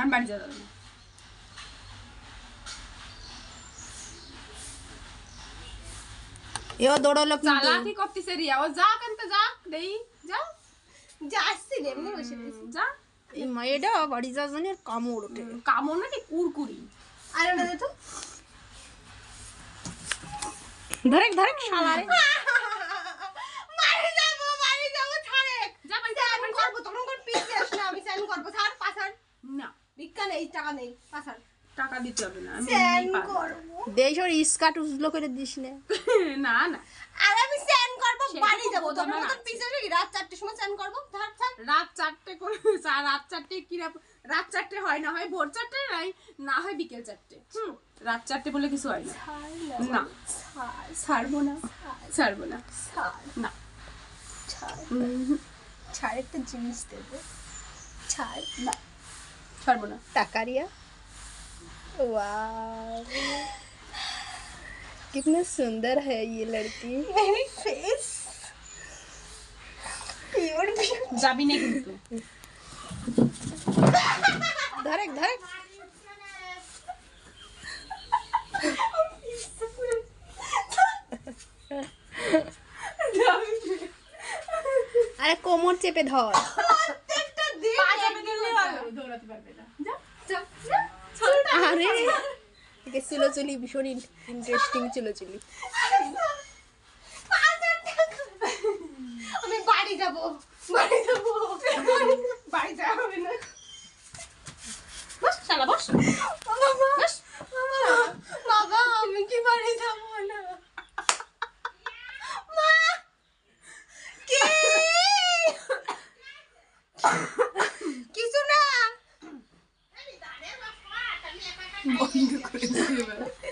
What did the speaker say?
আমি বাড়ি যাবো না। এও দৌড়লো চালাকি করতেছে রিয়া, ও যা কানতে যা দেই যা যা আসছি রে এমনি বসে রয়েছি। যা। এই মায়েরা বাড়ি যাওয়ার জন্য কামড় ওঠে। কামড় নাকি কুরকুরি। আর ওটা দে তো। ধরে ধরে শালারে বাড়ি যাবো ছাড়ে। যা বাড়ি যা, স্নান করবো তখন কোন পিছে আস না, আমি স্নান করবো ছাড় পাছার। না ভিক্ষা নেই, টাকা নেই, পাছার। টাকা দিতে হবে না, আমি স্নান এমনিই পারবো। করবো। দেশর ইস্কাট উজলো করে দিস না। না না আর আমি স্নান করবো, সেটা বাড়ি তো যাবো বোধ তখন আমার মতন আছে। পিছে আসবি, রাত 4টের সময় স্নান করবো, ছাড় ছাড়। রাত 4টে করে রাত 4টে রাত 4টে হয় না, হয় ভোর 4টে না হয় বিকেল 4টে। রাত 4টে বলে কিছু হয় না। না ছাড়বো না, ছাড়বো না, না ছাড় একটা জিনিস দেবো, ছাড়। না ছাড়বো না। टाकारिया वाह कितना सुंदर है ये लड़की। मेरी फेस प्योर যাবি না কিন্তু। धरे धरे अरे कोमर चेपे धर প্রত্যেকটা দিন পা চাপে দিলে দৌড়াতে পারবে না। যা যা যা। अरे ये चुलोचुली भीषण इंटरेस्टिंग चुलोचुली। আমি বাড়ি যাবো, বাড়ি যাবো, বাড়ি যাওয়া হবে না। বস শালা বস। বস বাবা, আমি কি বাড়ি যাবো না? মা কি কিছু না। বন্ধ করে দিবে।